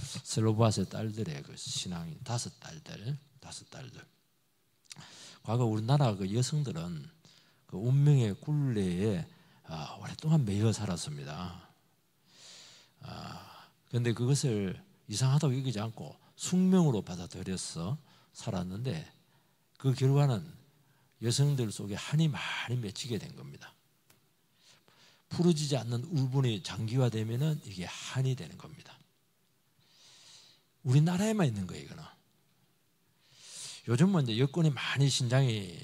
슬로바스의 딸들의 그 신앙인 다섯 딸들. 과거 우리나라 그 여성들은 그 운명의 굴레에 오랫동안 매여 살았습니다. 그런데 그것을 이상하다고 여기지 않고 숙명으로 받아들여서 살았는데 그 결과는 여성들 속에 한이 많이 맺히게 된 겁니다. 풀어지지 않는 울분이 장기화되면은 이게 한이 되는 겁니다. 우리나라에만 있는 거예요, 이거는. 요즘은 이제 여건이 많이 신장이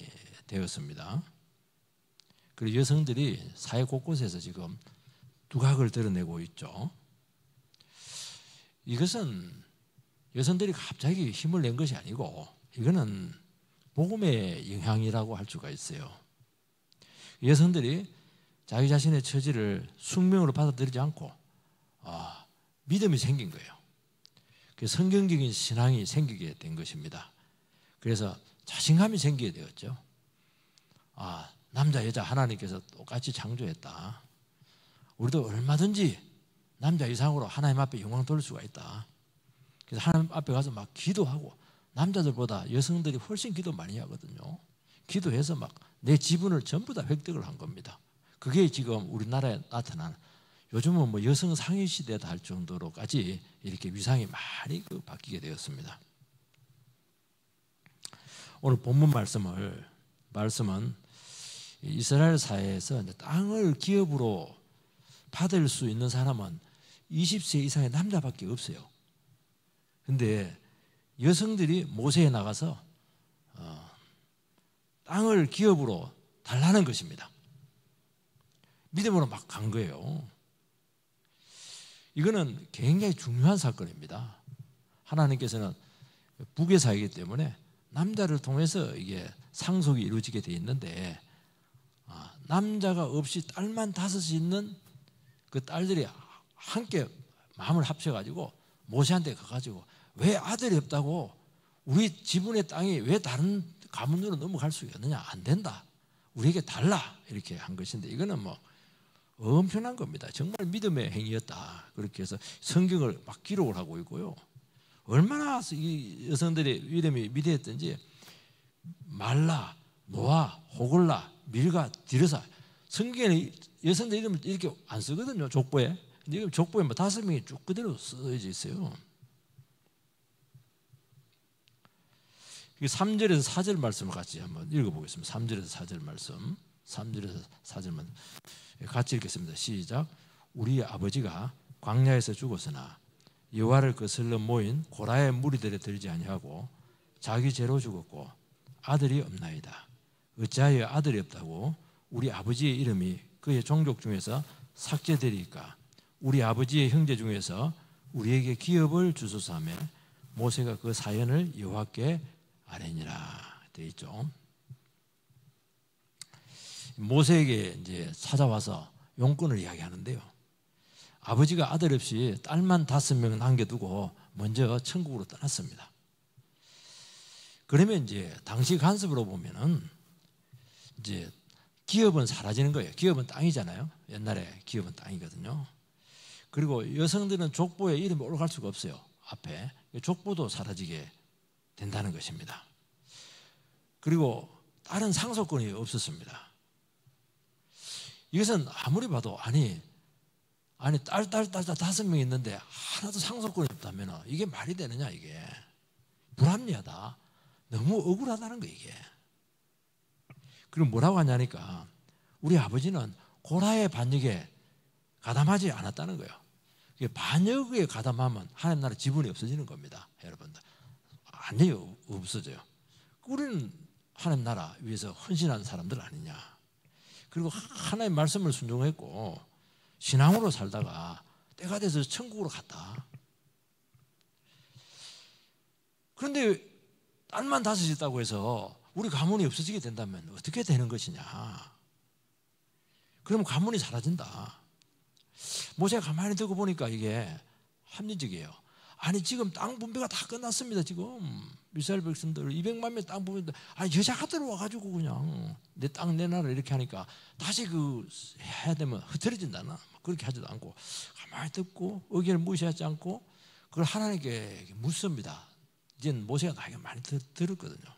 되었습니다. 그리고 여성들이 사회 곳곳에서 지금 두각을 드러내고 있죠. 이것은 여성들이 갑자기 힘을 낸 것이 아니고 이거는 복음의 영향이라고 할 수가 있어요. 여성들이 자기 자신의 처지를 숙명으로 받아들이지 않고 믿음이 생긴 거예요. 성경적인 신앙이 생기게 된 것입니다. 그래서 자신감이 생기게 되었죠. 남자 여자 하나님께서 똑같이 창조했다. 우리도 얼마든지 남자 이상으로 하나님 앞에 영광 돌릴 수가 있다. 그래서 하나님 앞에 가서 막 기도하고, 남자들보다 여성들이 훨씬 기도 많이 하거든요. 기도해서 막 내 지분을 전부 다 획득을 한 겁니다. 그게 지금 우리나라에 나타난, 요즘은 뭐 여성 상위 시대다 할 정도로까지 이렇게 위상이 많이 바뀌게 되었습니다. 오늘 본문 말씀은 이스라엘 사회에서 땅을 기업으로 받을 수 있는 사람은 20세 이상의 남자밖에 없어요. 근데 여성들이 모세에 나가서 땅을 기업으로 달라는 것입니다. 믿음으로 막 간 거예요. 이거는 굉장히 중요한 사건입니다. 하나님께서는 북의 사회이기 때문에 남자를 통해서 이게 상속이 이루어지게 돼 있는데, 남자가 없이 딸만 5이 있는 그 딸들이 함께 마음을 합쳐가지고 모세한테 가가지고, 왜 아들이 없다고 우리 지분의 땅이 왜 다른 가문으로 넘어갈 수 있느냐, 안 된다, 우리에게 달라, 이렇게 한 것인데, 이거는 뭐 엄청난 겁니다. 정말 믿음의 행위였다. 그렇게 해서 성경을 막 기록을 하고 있고요. 얼마나 이 여성들의 믿음이 위대했던지, 말라, 노아, 호글라, 밀가, 디르사, 성경에 여성들 이름을 이렇게 안 쓰거든요, 족보에. 근데 족보에 뭐 5명이 쭉 그대로 써져 있어요. 3절에서 4절 말씀을 같이 한번 읽어보겠습니다. 3절에서 4절 말씀. 3절에서 4절만 같이 읽겠습니다. 시작. 우리 아버지가 광야에서 죽었으나 여호와를 거슬러 모인 고라의 무리들에 들지 아니하고 자기 죄로 죽었고 아들이 없나이다. 어찌하여 아들이 없다고 우리 아버지의 이름이 그의 종족 중에서 삭제되리까? 우리 아버지의 형제 중에서 우리에게 기업을 주소서 하며 모세가 그 사연을 여호와께 아뢰니라 되어 있죠. 모세에게 이제 찾아와서 용건을 이야기하는데요. 아버지가 아들 없이 딸만 5명 남겨두고 먼저 천국으로 떠났습니다. 그러면 이제 당시 간섭으로 보면은 이제 기업은 사라지는 거예요. 기업은 땅이잖아요. 옛날에 기업은 땅이거든요. 그리고 여성들은 족보에 이름이 올라갈 수가 없어요. 앞에 족보도 사라지게 된다는 것입니다. 그리고 다른 상속권이 없었습니다. 이것은 아무리 봐도 딸 5명 있는데 하나도 상속권이 없다면 이게 말이 되느냐, 이게 불합리하다, 너무 억울하다는 거, 이게. 그리고 뭐라고 하냐니까, 우리 아버지는 고라의 반역에 가담하지 않았다는 거예요. 반역에 가담하면 하나님 나라 지분이 없어지는 겁니다, 여러분들. 완전히 없어져요. 우리는 하나님 나라 위해서 헌신한 사람들 아니냐. 그리고 하나님의 말씀을 순종했고 신앙으로 살다가 때가 돼서 천국으로 갔다. 그런데 딸만 5이 있다고 해서 우리 가문이 없어지게 된다면 어떻게 되는 것이냐. 그러면 가문이 사라진다. 모세가 가만히 듣고 보니까 이게 합리적이에요. 아니, 지금 땅 분배가 다 끝났습니다. 지금 이스라엘 백성들 200만 명 땅 분배, 여자가 들어와가지고 그냥 내 땅 내놔라 이렇게 하니까 다시 해야 되면 흐트러진다나, 그렇게 하지도 않고 가만히 듣고 의견을 무시하지 않고 그걸 하나님께 묻습니다. 이제는 모세가 나에게 많이 들었거든요.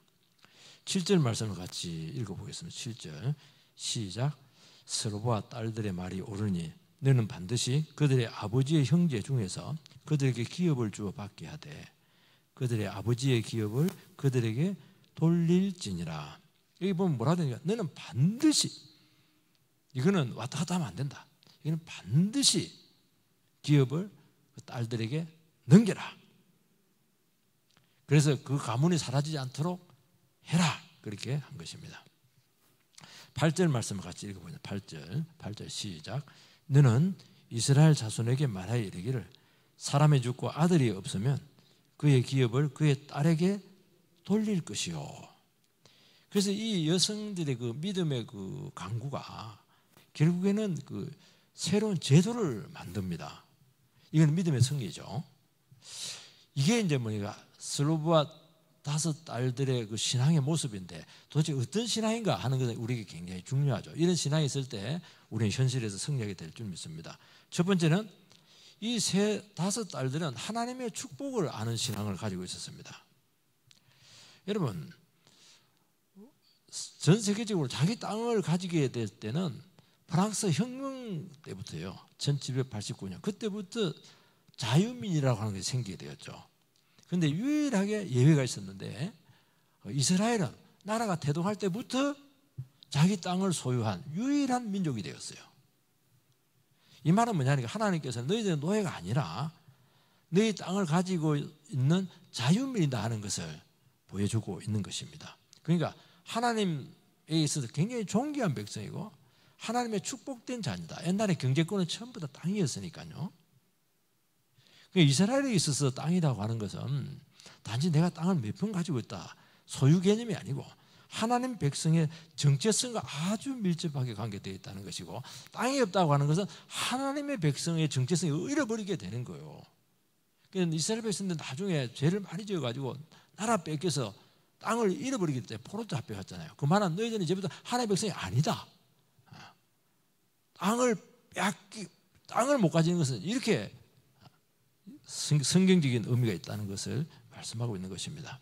7절 말씀을 같이 읽어보겠습니다. 7절 시작. 스로보와 딸들의 말이 옳으니 너는 반드시 그들의 아버지의 형제 중에서 그들에게 기업을 주어 받게 하되 그들의 아버지의 기업을 그들에게 돌릴지니라. 여기 보면 뭐라 되니까 너는 반드시, 이거는 왔다 갔다 하면 안 된다. 이거는 반드시 기업을 그 딸들에게 넘겨라. 그래서 그 가문이 사라지지 않도록 해라. 그렇게 한 것입니다. 8절 말씀을 같이 읽어보자. 8절 시작. 너는 이스라엘 자손에게 말하여 이르기를 사람이 죽고 아들이 없으면 그의 기업을 그의 딸에게 돌릴 것이요. 그래서 이 여성들의 그 믿음의 그 강구가 결국에는 그 새로운 제도를 만듭니다. 이건 믿음의 승리죠. 이게 이제 뭐니까 스로보와 5 딸들의 그 신앙의 모습인데 도대체 어떤 신앙인가 하는 것은 우리에게 굉장히 중요하죠. 이런 신앙이 있을 때 우리는 현실에서 승리하게 될 줄 믿습니다. 첫 번째는 이 5 딸들은 하나님의 축복을 아는 신앙을 가지고 있었습니다. 여러분, 전 세계적으로 자기 땅을 가지게 될 때는 프랑스 혁명 때부터요. 1789년 그때부터 자유민이라고 하는 것이 생기게 되었죠. 그런데 유일하게 예외가 있었는데 이스라엘은 나라가 태동할 때부터 자기 땅을 소유한 유일한 민족이 되었어요. 이 말은 뭐냐니까 하나님께서 너희들은 노예가 아니라 너희 땅을 가지고 있는 자유민이다 하는 것을 보여주고 있는 것입니다. 그러니까 하나님에 있어서 굉장히 존귀한 백성이고 하나님의 축복된 자입니다. 옛날에 경제권은 전부 다 땅이었으니까요. 이스라엘에 있어서 땅이라고 하는 것은 단지 내가 땅을 몇 평 가지고 있다 소유 개념이 아니고 하나님 백성의 정체성과 아주 밀접하게 관계되어 있다는 것이고 땅이 없다고 하는 것은 하나님의 백성의 정체성을 잃어버리게 되는 거예요. 그러니까 이스라엘 백성들 나중에 죄를 많이 지어가지고 나라 뺏겨서 땅을 잃어버리기 때문에 포로 잡혀갔잖아요. 그 말은 너희들은 이제부터 하나님의 백성이 아니다. 땅을 못 가지는 것은 이렇게 성경적인 의미가 있다는 것을 말씀하고 있는 것입니다.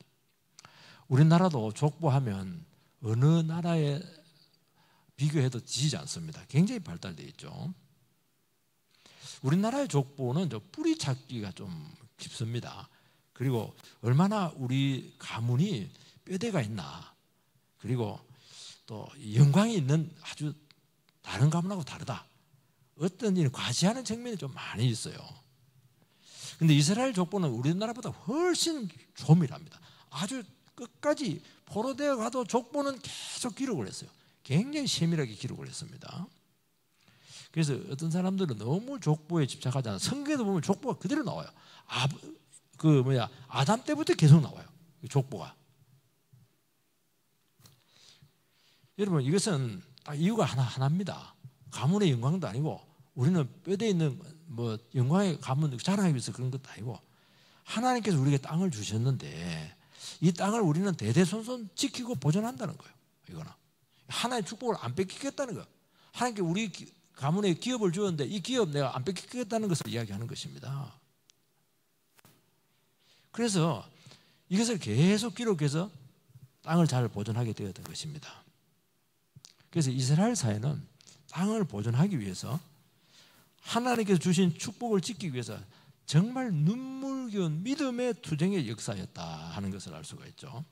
우리나라도 족보하면 어느 나라에 비교해도 지지 않습니다. 굉장히 발달되어 있죠. 우리나라의 족보는 뿌리 찾기가 좀 깊습니다. 그리고 얼마나 우리 가문이 뼈대가 있나, 그리고 또 영광이 있는 아주 다른 가문하고 다르다, 어떤 일 과시하는 측면이 좀 많이 있어요. 근데 이스라엘 족보는 우리나라보다 훨씬 조밀합니다. 아주 끝까지 포로되어 가도 족보는 계속 기록을 했어요. 굉장히 세밀하게 기록을 했습니다. 그래서 어떤 사람들은 너무 족보에 집착하지 않아요. 성경에도 보면 족보가 그대로 나와요. 아담 때부터 계속 나와요. 족보가. 여러분, 이것은 딱 이유가 하나입니다. 가문의 영광도 아니고 우리는 뼈대에 있는 영광의 가문 자랑하기 위해서 그런 것도 아니고 하나님께서 우리에게 땅을 주셨는데 이 땅을 우리는 대대손손 지키고 보존한다는 거예요. 이거는 하나의 축복을 안 뺏기겠다는 거예요. 하나님께 우리 가문에 기업을 주었는데 이 기업 내가 안 뺏기겠다는 것을 이야기하는 것입니다. 그래서 이것을 계속 기록해서 땅을 잘 보존하게 되었던 것입니다. 그래서 이스라엘 사회는 땅을 보존하기 위해서 하나님께서 주신 축복을 지키기 위해서 정말 눈물겨운 믿음의 투쟁의 역사였다 하는 것을 알 수가 있죠.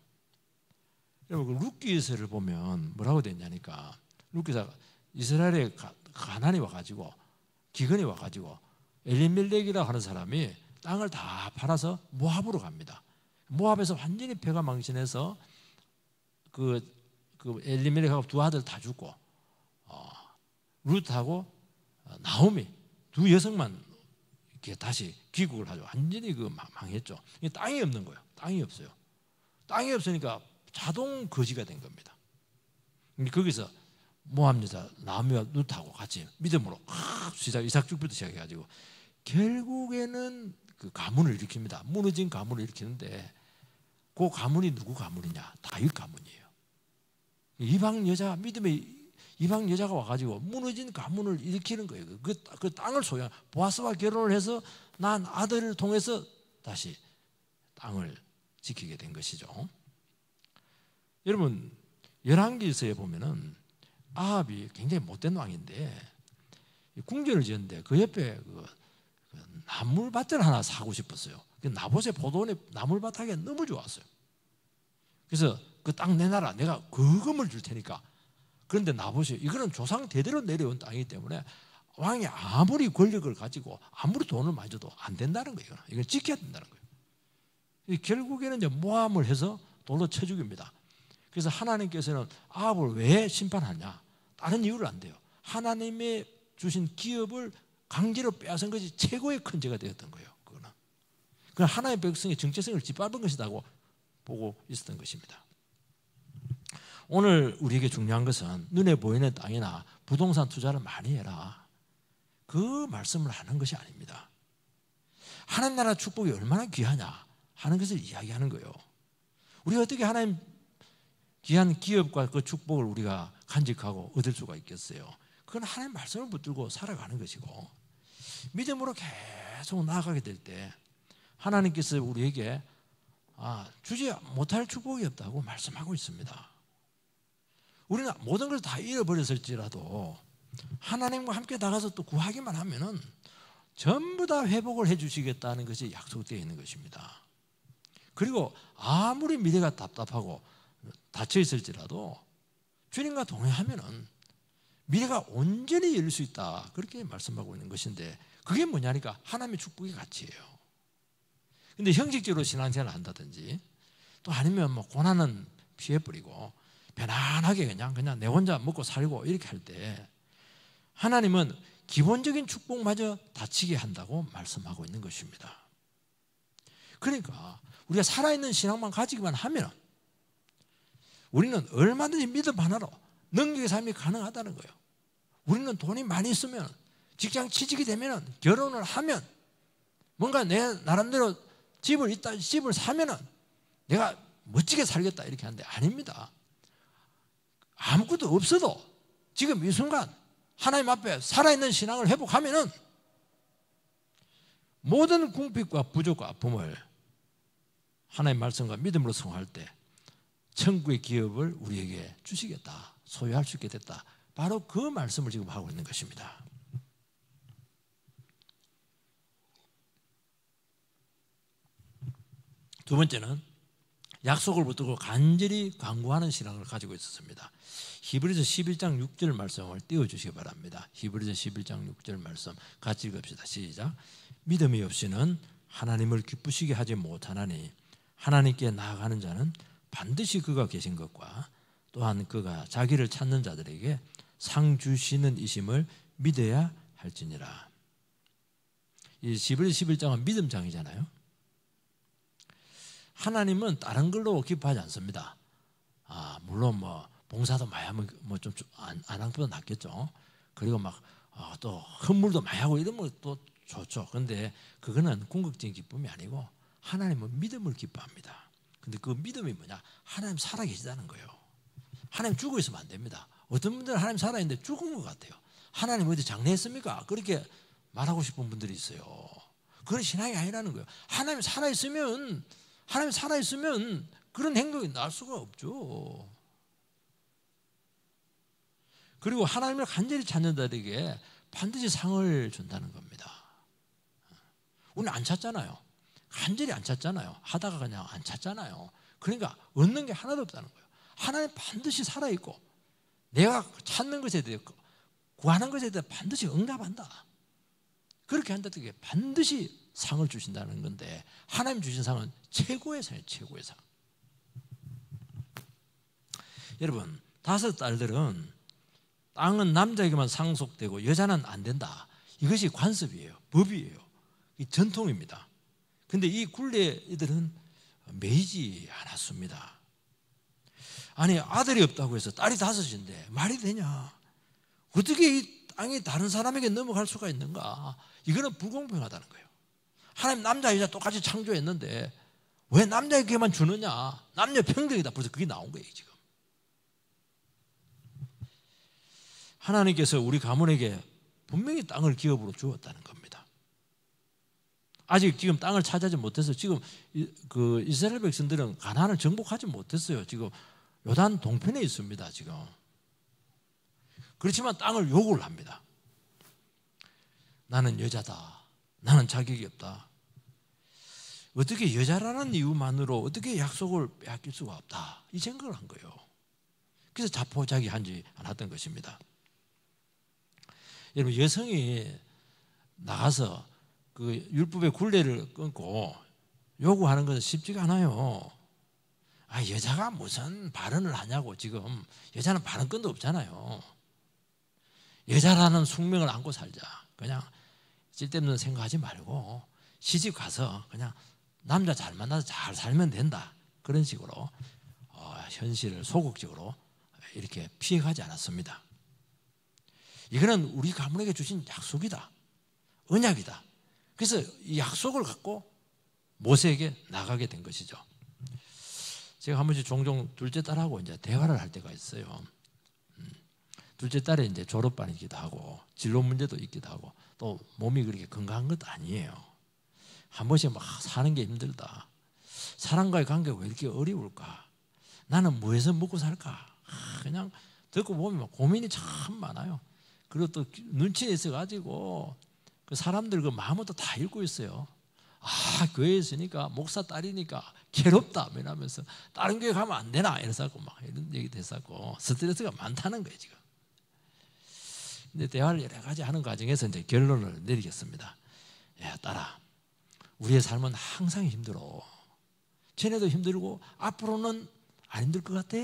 여러분, 룻기서를 보면 뭐라고 되냐니까 룻기서가 이스라엘에 가난이 와가지고 기근이 와가지고 엘리멜렉이라고 하는 사람이 땅을 다 팔아서 모압으로 갑니다. 모압에서 완전히 패가 망신해서 그 엘리멜렉하고 2 아들 다 죽고 룻하고 나오미 2 여성만 이렇게 다시 귀국을 하죠. 완전히 망했죠. 땅이 없는 거예요. 땅이 없어요. 땅이 없으니까 자동 거지가 된 겁니다. 거기서 모압 여자 나오미와 룻하고 같이 믿음으로 이삭 죽부터 시작해가지고 결국에는 그 가문을 일으킵니다. 무너진 가문을 일으키는데 그 가문이 누구 가문이냐? 다윗 가문이에요. 이방 여자 믿음의 이방 여자가 와가지고 무너진 가문을 일으키는 거예요. 그 땅을 소유한 보아스와 결혼을 해서 난 아들을 통해서 다시 땅을 지키게 된 것이죠. 여러분, 열왕기서에 보면은 아합이 굉장히 못된 왕인데 궁전을 지었는데 그 옆에 그 나물밭을 하나 사고 싶었어요. 나봇의 포도원의 나물밭 하기가 너무 좋았어요. 그래서 그 땅 내놔라, 내가 그 금을 줄 테니까. 그런데 나봇이 이거는 조상 대대로 내려온 땅이기 때문에 왕이 아무리 권력을 가지고 아무리 돈을 많이 줘도 안 된다는 거예요. 이건 지켜야 된다는 거예요. 결국에는 이제 모함을 해서 돌로 쳐 죽입니다. 그래서 하나님께서는 아합을 왜 심판하냐? 다른 이유를 안 돼요. 하나님의 주신 기업을 강제로 빼앗은 것이 최고의 큰 죄가 되었던 거예요. 그거는. 그건 하나님의 백성의 정체성을 짓밟은 것이라고 보고 있었던 것입니다. 오늘 우리에게 중요한 것은 눈에 보이는 땅이나 부동산 투자를 많이 해라, 그 말씀을 하는 것이 아닙니다. 하나님 나라 축복이 얼마나 귀하냐 하는 것을 이야기하는 거예요. 우리가 어떻게 하나님 귀한 기업과 그 축복을 우리가 간직하고 얻을 수가 있겠어요? 그건 하나님 말씀을 붙들고 살아가는 것이고, 믿음으로 계속 나아가게 될 때 하나님께서 우리에게 주지 못할 축복이 없다고 말씀하고 있습니다. 우리는 모든 걸 다 잃어버렸을지라도 하나님과 함께 나가서 또 구하기만 하면은 전부 다 회복을 해주시겠다는 것이 약속되어 있는 것입니다. 그리고 아무리 미래가 답답하고 닫혀 있을지라도 주님과 동행하면은 미래가 온전히 열릴 수 있다, 그렇게 말씀하고 있는 것인데, 그게 뭐냐니까 하나님의 축복의 가치예요. 근데 형식적으로 신앙생활을 한다든지 또 아니면 뭐 고난은 피해버리고 편안하게 그냥 내 혼자 먹고 살고 이렇게 할 때 하나님은 기본적인 축복마저 다치게 한다고 말씀하고 있는 것입니다. 그러니까 우리가 살아있는 신앙만 가지기만 하면 우리는 얼마든지 믿음 하나로 능력의 삶이 가능하다는 거예요. 우리는 돈이 많이 있으면, 직장 취직이 되면, 결혼을 하면, 뭔가 내 나름대로 집을 사면은 내가 멋지게 살겠다 이렇게 하는데 아닙니다. 아무것도 없어도 지금 이 순간 하나님 앞에 살아있는 신앙을 회복하면은 모든 궁핍과 부족과 아픔을 하나님의 말씀과 믿음으로 승화할 때 천국의 기업을 우리에게 주시겠다, 소유할 수 있게 됐다, 바로 그 말씀을 지금 하고 있는 것입니다. 두 번째는 약속을 붙들고 간절히 간구하는 신앙을 가지고 있었습니다. 히브리서 11장 6절 말씀을 띄워주시기 바랍니다. 히브리서 11장 6절 말씀 같이 읽읍시다. 시작. 믿음이 없이는 하나님을 기쁘시게 하지 못하나니 하나님께 나아가는 자는 반드시 그가 계신 것과 또한 그가 자기를 찾는 자들에게 상 주시는 이심을 믿어야 할지니라. 이 히브리서 11장은 믿음장이잖아요. 하나님은 다른 걸로 기뻐하지 않습니다. 물론 뭐 봉사도 많이 하면 좀 안항보다 낫겠죠. 그리고 또 헌물도 많이 하고 이러면 또 좋죠. 그런데 그거는 궁극적인 기쁨이 아니고 하나님은 믿음을 기뻐합니다. 근데 그 믿음이 뭐냐? 하나님 살아계시다는 거예요. 하나님 죽어 있으면 안 됩니다. 어떤 분들은 하나님 살아있는데 죽은 것 같아요. 하나님 어디 장례했습니까? 그렇게 말하고 싶은 분들이 있어요. 그건 신앙이 아니라는 거예요. 하나님 살아있으면 그런 행동이 날 수가 없죠. 그리고 하나님을 간절히 찾는 자들에게 반드시 상을 준다는 겁니다. 우리는 안 찾잖아요. 간절히 안 찾잖아요. 하다가 그냥 안 찾잖아요. 그러니까 얻는 게 하나도 없다는 거예요. 하나님 반드시 살아있고 내가 찾는 것에 대해 구하는 것에 대해 반드시 응답한다. 그렇게 한다는 게 반드시 상을 주신다는 건데, 하나님 주신 상은 최고의 상이에요. 최고의 상. 여러분, 5 딸들은 땅은 남자에게만 상속되고 여자는 안 된다, 이것이 관습이에요. 법이에요. 이 전통입니다. 그런데 이 굴레들은 매이지 않았습니다. 아니, 아들이 없다고 해서 딸이 5인데 말이 되냐? 어떻게 이 땅이 다른 사람에게 넘어갈 수가 있는가? 이거는 불공평하다는 거예요. 하나님 남자 여자 똑같이 창조했는데 왜 남자에게만 주느냐? 남녀 평등이다. 벌써 그게 나온 거예요 지금. 하나님께서 우리 가문에게 분명히 땅을 기업으로 주었다는 겁니다. 아직 지금 땅을 차지하지 못해서 지금 그 이스라엘 백성들은 가나안을 정복하지 못했어요. 지금 요단 동편에 있습니다. 지금. 그렇지만 땅을 요구를 합니다. 나는 여자다. 나는 자격이 없다. 어떻게 여자라는 이유만으로 어떻게 약속을 빼앗길 수가 없다. 이 생각을 한 거예요. 그래서 자포자기하지 않았던 것입니다. 여러분, 여성이 나가서 그 율법의 굴레를 끊고 요구하는 것은 쉽지가 않아요. 여자가 무슨 발언을 하냐고. 지금 여자는 발언권도 없잖아요. 여자라는 숙명을 안고 살자. 그냥 쓸데없는 생각하지 말고 시집 가서 그냥 남자 잘 만나서 잘 살면 된다. 그런 식으로 현실을 소극적으로 이렇게 피해가지 않았습니다. 이거는 우리 가문에게 주신 약속이다. 언약이다. 그래서 이 약속을 갖고 모세에게 나가게 된 것이죠. 제가 한 번씩 종종 둘째 딸하고 이제 대화를 할 때가 있어요. 둘째 딸이 이제 졸업반이기도 하고 진로 문제도 있기도 하고 또 몸이 그렇게 건강한 것도 아니에요. 한 번씩 막 사는 게 힘들다. 사람과의 관계가 왜 이렇게 어려울까? 나는 뭐해서 먹고 살까? 그냥 듣고 보면 고민이 참 많아요. 그리고 또 눈치가 있어가지고 그 사람들 그 마음은 또 다 읽고 있어요. 교회에 있으니까 목사 딸이니까 괴롭다 이러면서 다른 교회 가면 안 되나 이래서 막 이런 얘기 됐었고 스트레스가 많다는 거예요 지금. 근데 대화를 여러 가지 하는 과정에서 이제 결론을 내리겠습니다. 야, 딸아, 우리의 삶은 항상 힘들어. 전에도 힘들고 앞으로는 안 힘들 것 같아.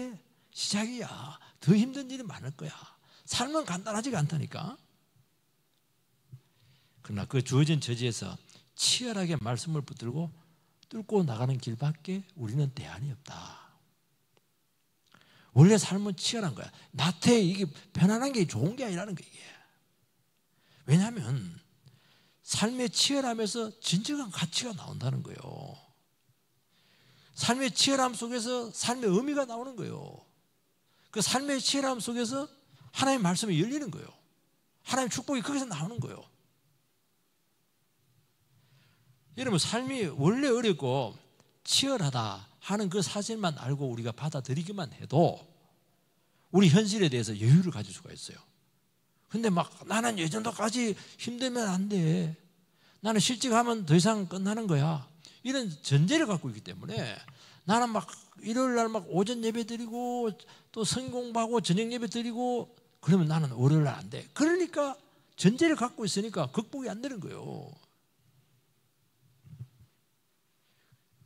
시작이야. 더 힘든 일이 많을 거야. 삶은 간단하지가 않다니까. 그러나 그 주어진 처지에서 치열하게 말씀을 붙들고 뚫고 나가는 길밖에 우리는 대안이 없다. 원래 삶은 치열한 거야. 나태 이게 편안한 게 좋은 게 아니라는 거야. 이게. 왜냐하면 삶의 치열함에서 진정한 가치가 나온다는 거예요. 삶의 치열함 속에서 삶의 의미가 나오는 거예요. 그 삶의 치열함 속에서 하나님의 말씀이 열리는 거예요. 하나님의 축복이 거기서 나오는 거예요. 여러분, 삶이 원래 어렵고 치열하다 하는 그 사실만 알고 우리가 받아들이기만 해도 우리 현실에 대해서 여유를 가질 수가 있어요. 근데 막 나는 이 정도까지 힘들면 안 돼. 나는 실직하면 더 이상 끝나는 거야. 이런 전제를 갖고 있기 때문에 나는 막 일요일 날 막 오전 예배 드리고 또 성경 공부하고 저녁 예배 드리고 그러면 나는 월요일 날 안 돼. 그러니까 전제를 갖고 있으니까 극복이 안 되는 거예요.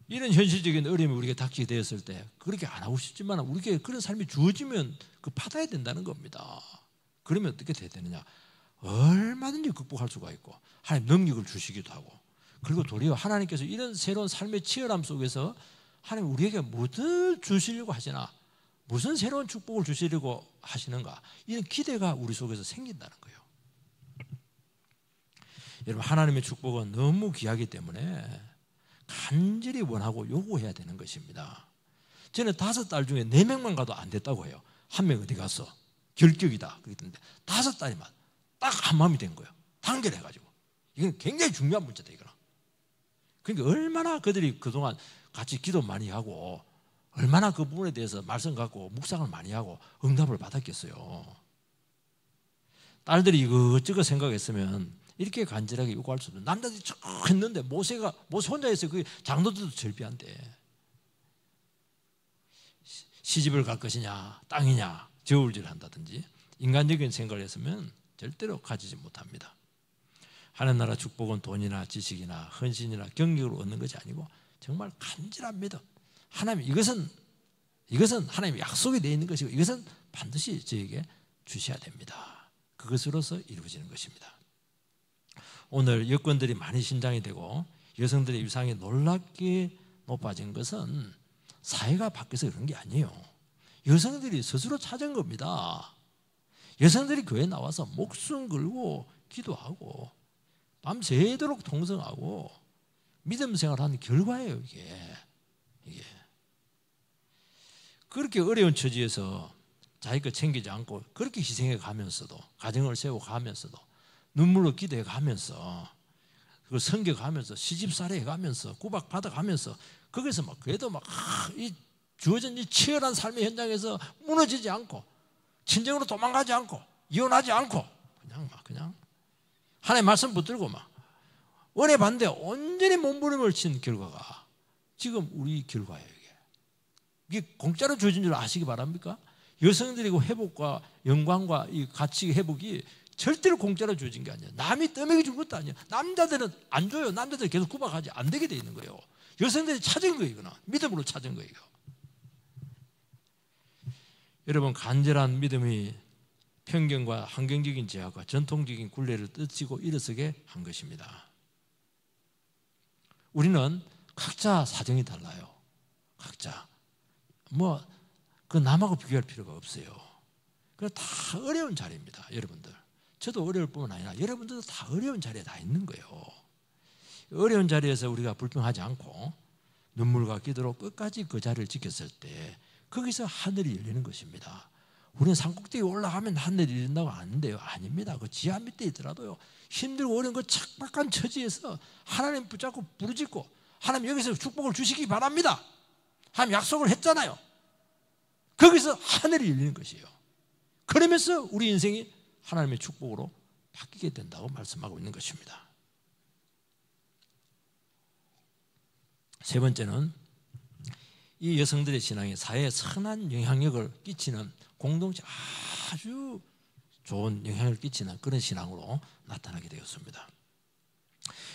이런 현실적인 어려움이 우리가 닥치게 되었을 때 그렇게 안 하고 싶지만 우리에게 그런 삶이 주어지면 그 받아야 된다는 겁니다. 그러면 어떻게 돼야 되느냐? 얼마든지 극복할 수가 있고 하나님 능력을 주시기도 하고 그리고 도리어 하나님께서 이런 새로운 삶의 치열함 속에서 하나님 우리에게 무엇을 주시려고 하시나 무슨 새로운 축복을 주시려고 하시는가 이런 기대가 우리 속에서 생긴다는 거예요. 여러분 하나님의 축복은 너무 귀하기 때문에 간절히 원하고 요구해야 되는 것입니다. 저는 5딸 중에 4명만 가도 안 됐다고 해요. 한 명 어디 갔어? 결격이다 그랬는데 5딸이만 딱 한 마음이 된 거예요. 단결해가지고 이건 굉장히 중요한 문제다 이거는. 그러니까 얼마나 그들이 그동안 같이 기도 많이 하고 얼마나 그 부분에 대해서 말씀 갖고 묵상을 많이 하고 응답을 받았겠어요. 딸들이 이것저것 생각했으면 이렇게 간절하게 요구할 수 없는 남자들이 쭉 했는데 모세 혼자 했어요. 그 장로들도 절비한데 시집을 갈 것이냐 땅이냐 저울질한다든지 인간적인 생각을 했으면 절대로 가지지 못합니다. 하나님 나라 축복은 돈이나 지식이나 헌신이나 경력으로 얻는 것이 아니고 정말 간절한 믿음. 하나님 이것은 하나님의 약속이 되어 있는 것이고 이것은 반드시 저에게 주셔야 됩니다. 그것으로서 이루어지는 것입니다. 오늘 여권들이 많이 신장이 되고 여성들의 위상이 놀랍게 높아진 것은 사회가 바뀌어서 그런 게 아니에요. 여성들이 스스로 찾은 겁니다. 여성들이 교회에 나와서 목숨 걸고 기도하고 밤새도록 통성하고 믿음 생활하는 결과예요. 이게 그렇게 어려운 처지에서 자기 것 챙기지 않고 그렇게 희생해 가면서도 가정을 세워 가면서도 눈물로 기도해 가면서 그 섬겨가면서 시집살이 해가면서 구박받아가면서 거기서 막 그래도 막 이 주어진 이 치열한 삶의 현장에서 무너지지 않고 친정으로 도망가지 않고 이혼하지 않고 그냥 하나님의 말씀 붙들고 막 은혜 반대 온전히 몸부림을 친 결과가 지금 우리 결과예요. 이게 공짜로 주어진 줄 아시기 바랍니까? 여성들이 그 회복과 영광과 이 가치 회복이 절대로 공짜로 주어진 게 아니에요. 남이 떠먹여 준 것도 아니에요. 남자들은 안 줘요. 남자들은 계속 구박하지 안 되게 돼 있는 거예요. 여성들이 찾은 거예요. 이거는 믿음으로 찾은 거예요. 여러분, 간절한 믿음이 편견과 환경적인 제약과 전통적인 굴레를 떨치고 일어서게 한 것입니다. 우리는 각자 사정이 달라요. 각자 그 남하고 비교할 필요가 없어요. 그래서 다 어려운 자리입니다, 여러분들. 저도 어려울 뿐만 아니라 여러분들도 다 어려운 자리에 다 있는 거예요. 어려운 자리에서 우리가 불평하지 않고 눈물과 기도로 끝까지 그 자리를 지켰을 때 거기서 하늘이 열리는 것입니다. 우리는 산꼭대기에 올라가면 하늘이 열린다고 아는데요. 아닙니다. 그 지하 밑에 있더라도요, 힘들고 어려운 그 척박한 처지에서 하나님 붙잡고 부르짖고 하나님 여기서 축복을 주시기 바랍니다. 하나님 약속을 했잖아요. 거기서 하늘이 열리는 것이에요. 그러면서 우리 인생이 하나님의 축복으로 바뀌게 된다고 말씀하고 있는 것입니다. 세 번째는 이 여성들의 신앙이 사회에 선한 영향력을 끼치는 공동체, 아주 좋은 영향을 끼치는 그런 신앙으로 나타나게 되었습니다.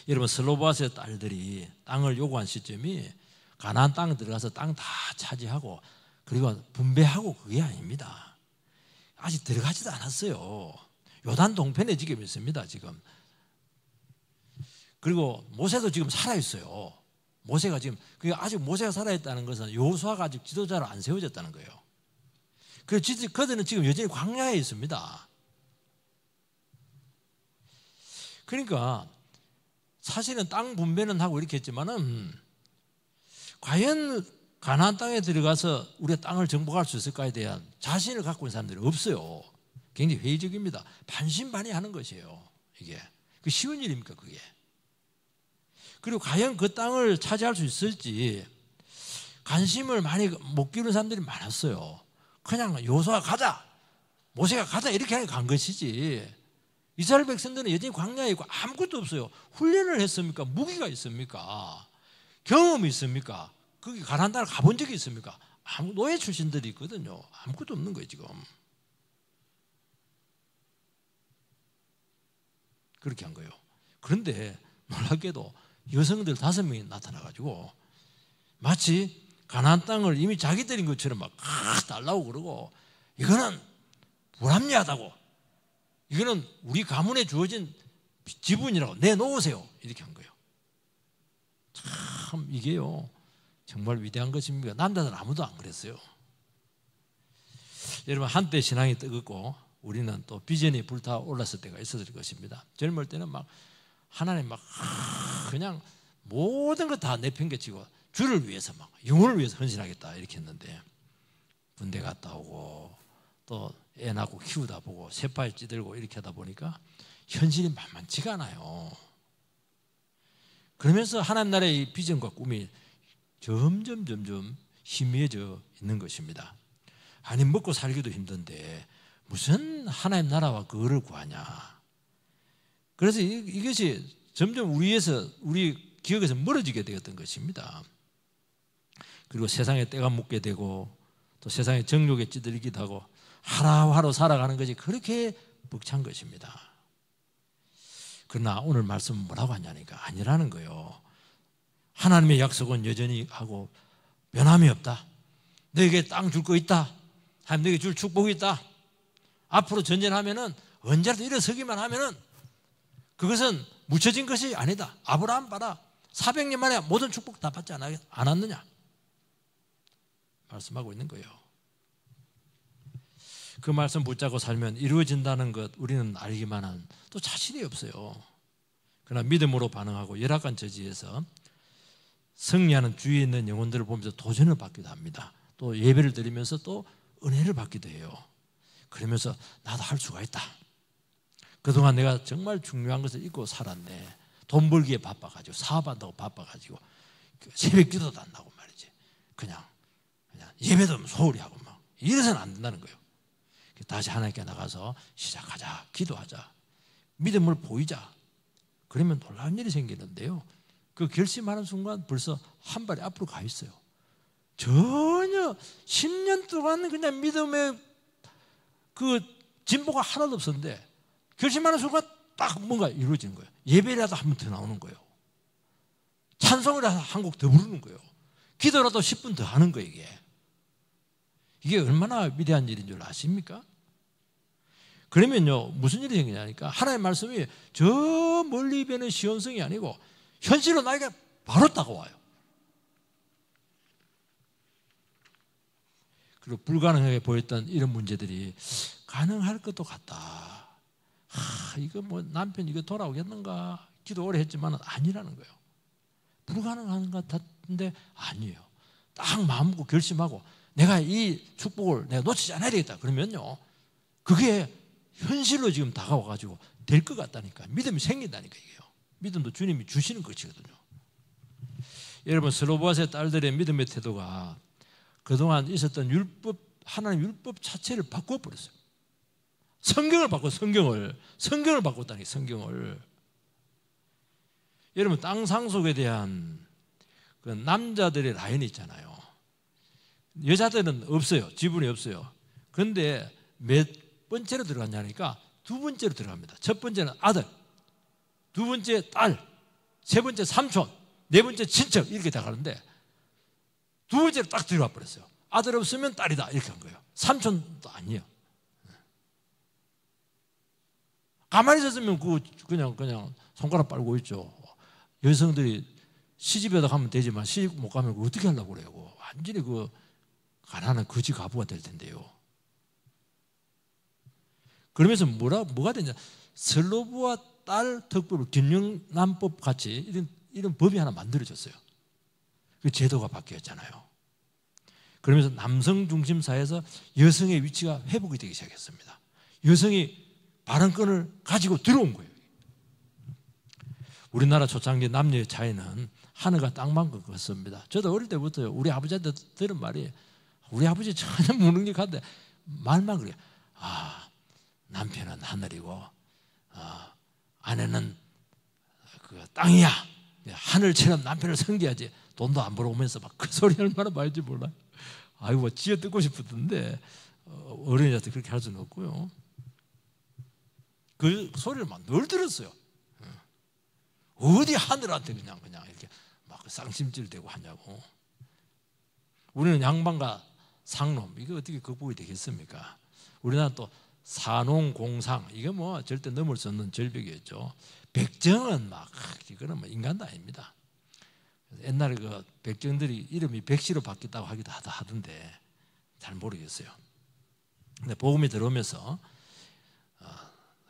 여러분, 슬로바스의 딸들이 땅을 요구한 시점이 가나안 땅에 들어가서 땅 다 차지하고 그리고 분배하고 그게 아닙니다. 아직 들어가지도 않았어요. 요단 동편에 지금 있습니다, 지금. 그리고 모세도 지금 살아있어요. 모세가 지금, 아직 모세가 살아있다는 것은 여호수아가 아직 지도자로 안 세워졌다는 거예요. 그래서 그들은 지금 여전히 광야에 있습니다. 그러니까 사실은 땅 분배는 하고 이렇게 했지만은 과연 가나안 땅에 들어가서 우리가 땅을 정복할 수 있을까에 대한 자신을 갖고 있는 사람들이 없어요. 굉장히 회의적입니다. 반신반의하는 것이에요. 이게 그 쉬운 일입니까, 그게? 그리고 과연 그 땅을 차지할 수 있을지 관심을 많이 못 기울이는 사람들이 많았어요. 그냥 여호수아 가자, 모세가 가자 이렇게 하니 간 것이지. 이스라엘 백성들은 여전히 광야에 있고 아무것도 없어요. 훈련을 했습니까? 무기가 있습니까? 경험이 있습니까? 거기 가나안 땅을 가본 적이 있습니까? 노예 출신들이 있거든요. 아무것도 없는 거예요, 지금. 그렇게 한 거예요. 그런데 놀랍게도 여성들 5명이 나타나가지고 마치 가나안 땅을 이미 자기들인 것처럼 막 달라고 그러고, 이거는 불합리하다고, 이거는 우리 가문에 주어진 지분이라고 내놓으세요, 이렇게 한 거예요. 참 이게요 정말 위대한 것입니다. 남자들은 아무도 안 그랬어요. 여러분, 한때 신앙이 뜨겁고 우리는 또 비전이 불타올랐을 때가 있었을 것입니다. 젊을 때는 막 하나님 막 그냥 모든 것 다 내팽개치고 주를 위해서 막 영혼을 위해서 헌신하겠다 이렇게 했는데, 군대 갔다 오고 또 애 낳고 키우다 보고 새파일 찌들고 이렇게 하다 보니까 현실이 만만치가 않아요. 그러면서 하나님 나라의 이 비전과 꿈이 점점 희미해져 있는 것입니다. 아니, 먹고 살기도 힘든데 무슨 하나님 나라와 그거를 구하냐. 그래서 이것이 점점 우리 기억에서 멀어지게 되었던 것입니다. 그리고 세상에 때가 묻게 되고 또 세상의 정욕에 찌들기도 하고 하루하루 살아가는 것이 그렇게 벅찬 것입니다. 그러나 오늘 말씀은 뭐라고 하냐니까 아니라는 거예요. 하나님의 약속은 여전히 하고 변함이 없다. 너에게 땅 줄 거 있다. 하나님 너에게 줄 축복이 있다. 앞으로 전진하면은 언제라도 일어서기만 하면은 그것은 묻혀진 것이 아니다. 아브라함 봐라. 400년 만에 모든 축복 다 받지 않았느냐 말씀하고 있는 거예요. 그 말씀 붙잡고 살면 이루어진다는 것 우리는 알기만은 또 자신이 없어요. 그러나 믿음으로 반응하고 열악한 처지에서 승리하는 주위에 있는 영혼들을 보면서 도전을 받기도 합니다. 또 예배를 드리면서 또 은혜를 받기도 해요. 그러면서 나도 할 수가 있다. 그동안 내가 정말 중요한 것을 잊고 살았네. 돈 벌기에 바빠가지고 사업한다고 바빠가지고 새벽 기도도 안 나고 말이지. 그냥 예배도 소홀히 하고 막 이래서는 안 된다는 거예요. 다시 하나님께 나가서 시작하자, 기도하자, 믿음을 보이자. 그러면 놀라운 일이 생기는데요. 그 결심하는 순간 벌써 한 발이 앞으로 가 있어요. 전혀 10년 동안 그냥 믿음의 그 진보가 하나도 없었는데 결심하는 순간 딱 뭔가 이루어지는 거예요. 예배라도 한 번 더 나오는 거예요. 찬송이라도 한 곡 더 부르는 거예요. 기도라도 10분 더 하는 거예요. 이게 얼마나 위대한 일인 줄 아십니까? 그러면요 무슨 일이 생기냐니까 하나님의 말씀이 저 멀리 뵈는 시온성이 아니고 현실로 나에게 바로 다가와요. 그리고 불가능하게 보였던 이런 문제들이 가능할 것도 같다. 이거 뭐 남편 이거 돌아오겠는가? 기도 오래 했지만 아니라는 거예요. 불가능한 것 같은데 아니에요. 딱 마음 먹고 결심하고 내가 이 축복을 내가 놓치지 않아야 되겠다. 그러면요 그게 현실로 지금 다가와가지고 될 것 같다니까. 믿음이 생긴다니까 이게요. 믿음도 주님이 주시는 것이거든요. 여러분 슬로보아스의 딸들의 믿음의 태도가 그동안 있었던 율법, 하나님 율법 자체를 바꿔버렸어요. 성경을 바꿨다니 성경을. 여러분 땅 상속에 대한 그 남자들의 라인이 있잖아요. 여자들은 없어요. 지분이 없어요. 그런데 몇 번째로 들어갔냐니까 두 번째로 들어갑니다. 첫 번째는 아들, 두 번째 딸, 세 번째 삼촌, 네 번째 친척 이렇게 다 가는데 두 번째로 딱 들어가 버렸어요. 아들 없으면 딸이다 이렇게 한 거예요. 삼촌도 아니에요. 가만히 있었으면 그냥 손가락 빨고 있죠. 여성들이 시집에다 가면 되지만 시집 못 가면 어떻게 하려고 그래요. 완전히 그 가난한 거지 가부가 될 텐데요. 그러면서 뭐가 되냐? 슬로보아 딸 특법을 균형난법 같이 이런 법이 하나 만들어졌어요. 그 제도가 바뀌었잖아요. 그러면서 남성 중심 사회에서 여성의 위치가 회복이 되기 시작했습니다. 여성이 발언권을 가지고 들어온 거예요. 우리나라 초창기 남녀의 차이는 하늘과 땅만큼 컸습니다. 저도 어릴 때부터 우리 아버지한테 들은 말이 우리 아버지 전혀 무능력한데 말만 그래요. 남편은 하늘이고 아내는 그 땅이야. 하늘처럼 남편을 섬겨야지. 돈도 안 벌어오면서 막 그 소리 얼마나 많이 할지 몰라요. 아이고 지어 듣고 싶었는데 어린이한테 그렇게 할 수는 없고요. 그 소리를 막 늘 들었어요. 어디 하늘한테 그냥 이렇게 막 쌍심질 대고 하냐고. 우리는 양반과 상놈 이거 어떻게 극복이 되겠습니까? 우리나라 또 사농공상 이거 뭐 절대 넘을 수 없는 절벽이었죠. 백정은 막 이거는 뭐 인간도 아닙니다. 옛날에 그 백정들이 이름이 백시로 바뀌었다고 하기도 하던데 잘 모르겠어요. 근데 복음이 들어오면서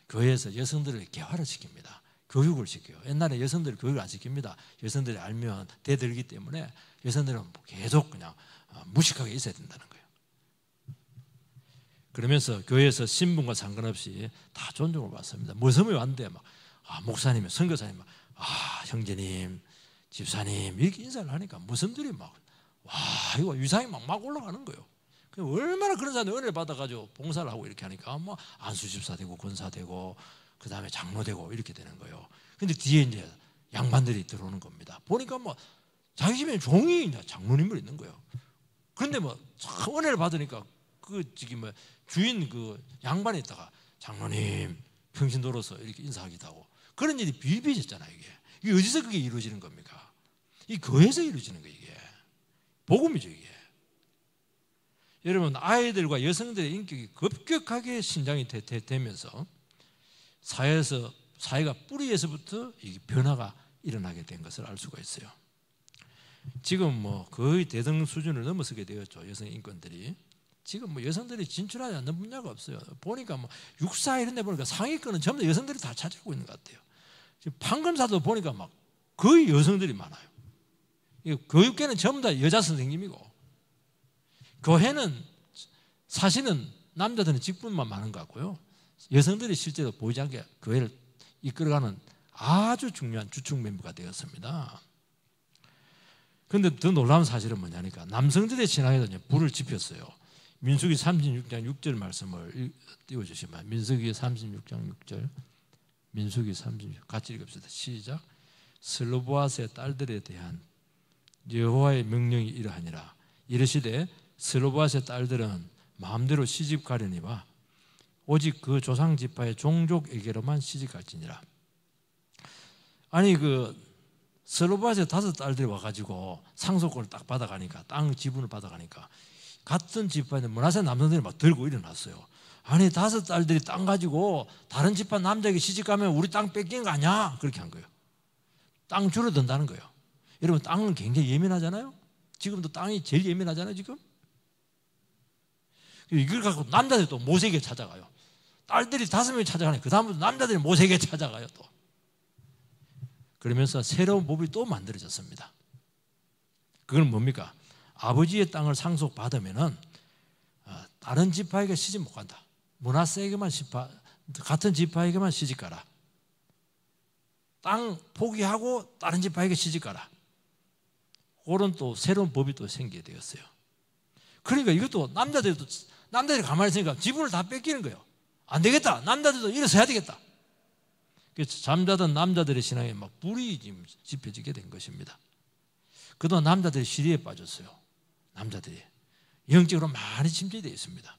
교회에서 여성들을 개화를 시킵니다. 교육을 시켜요. 옛날에 여성들이 교육을 안 시킵니다. 여성들이 알면 대들기 때문에 여성들은 계속 그냥 무식하게 있어야 된다는 거예요. 그러면서 교회에서 신분과 상관없이 다 존중을 받습니다. 모섬에 왔는데 막 목사님, 선교사님, 형제님, 집사님 이렇게 인사를 하니까 모섬들이 이거 위상이 막 올라가는 거예요. 얼마나 그런 사람이 은혜를 받아가지고 봉사를 하고 이렇게 하니까 뭐 안수집사 되고 권사 되고 그 다음에 장로 되고 이렇게 되는 거예요. 근데 뒤에 이제 양반들이 들어오는 겁니다. 보니까 뭐 자기 집에 종이 이제 장로님을 있는 거예요. 그런데 뭐 은혜를 받으니까 주인 그 양반에 있다가 장로님 평신도로서 이렇게 인사하기도 하고 그런 일이 비일비재했잖아요. 이게 어디서 그게 이루어지는 겁니까? 이 교회에서 이루어지는 거예요. 이게 복음이죠. 이게 여러분 아이들과 여성들의 인격이 급격하게 신장이 되면서 사회가 뿌리에서부터 이 변화가 일어나게 된 것을 알 수가 있어요. 지금 뭐 거의 대등 수준을 넘어서게 되었죠. 여성 인권들이. 지금 뭐 여성들이 진출하지 않는 분야가 없어요. 보니까 뭐 육사 이런 데 보니까 상위권은 전부 다 여성들이 다 차지하고 있는 것 같아요. 지금 판검사도 보니까 막 거의 여성들이 많아요. 교육계는 전부 다 여자 선생님이고 교회는 사실은 남자들은 직분만 많은 것 같고요. 여성들이 실제로 보이지 않게 교회를 이끌어가는 아주 중요한 주축 멤버가 되었습니다. 그런데 더 놀라운 사실은 뭐냐니까 남성들의 신앙에도 불을 지폈어요. 민수기 36장 6절 말씀을 띄워주시면, 민수기 36장 6절, 민수기 36, 같이 읽읍시다. 시작. 슬로보앗의 딸들에 대한 여호와의 명령이 이러하니라. 이르시되 슬로보앗의 딸들은 마음대로 시집 가려니와 오직 그 조상 지파의 종족에게로만 시집 갈지니라. 아니 슬로보앗의 5딸들이 와가지고 상속권을 딱 받아가니까, 땅 지분을 받아가니까 같은 지파의 므낫세 남성들이 막 들고 일어났어요. 아니 5딸들이 땅 가지고 다른 지파 남자에게 시집가면 우리 땅 뺏긴 거 아니야? 그렇게 한 거예요. 땅 줄어든다는 거예요. 여러분 땅은 굉장히 예민하잖아요. 지금도 땅이 제일 예민하잖아요. 지금 이걸 갖고 남자들이 또 모세에게 찾아가요. 딸들이 5명이 찾아가네. 그 다음부터 남자들이 모세에게 찾아가요. 또 그러면서 새로운 법이 또 만들어졌습니다. 그건 뭡니까? 아버지의 땅을 상속받으면은 다른 지파에게 시집 못 간다. 므낫세에게만 같은 지파에게만 시집 가라. 땅 포기하고 다른 지파에게 시집 가라. 그런 또 새로운 법이 또 생기게 되었어요. 그러니까 이것도 남자들이 가만히 있으니까 지분을 다 뺏기는 거예요. 안 되겠다. 남자들도 일어서야 되겠다. 그래서 잠자던 남자들의 신앙에 막 불이 지펴지게 된 것입니다. 그동안 남자들이 시리에 빠졌어요. 남자들이 영적으로 많이 침체되어 있습니다.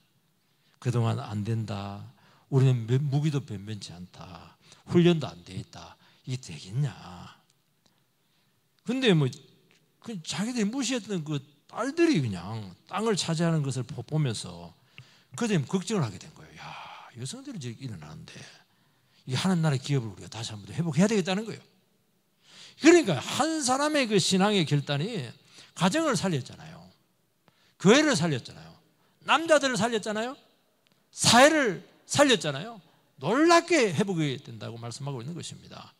그동안 안 된다. 우리는 무기도 변변치 않다. 훈련도 안 돼 있다. 이게 되겠냐? 근데 자기들이 무시했던 그 딸들이 그냥 땅을 차지하는 것을 보면서 그들이 걱정을 하게 된 거예요. 야, 여성들이 저렇게 일어나는데 이 하는 나라의 기업을 우리가 다시 한번 회복해야 되겠다는 거예요. 그러니까 한 사람의 그 신앙의 결단이 가정을 살렸잖아요. 교회를 살렸잖아요. 남자들을 살렸잖아요. 사회를 살렸잖아요. 놀랍게 회복이 된다고 말씀하고 있는 것입니다.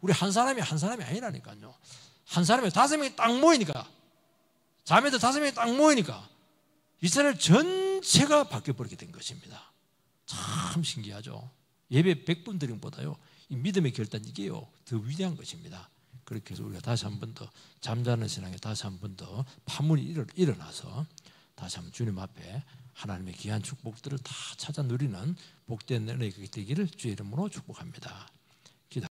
우리 한 사람이 아니라니까요. 한 사람이 5명이 딱 모이니까, 자매들 5명이 딱 모이니까 이스라엘 전체가 바뀌어버리게 된 것입니다. 참 신기하죠. 예배 100분 드린 것보다요, 이 믿음의 결단, 이게요 더 위대한 것입니다. 그렇게 해서 우리가 다시 한 번 더 잠자는 신앙에 다시 한 번 더 파문이 일어나서 다시 한번 주님 앞에 하나님의 귀한 축복들을 다 찾아 누리는 복된 은혜가 되기를 주의 이름으로 축복합니다.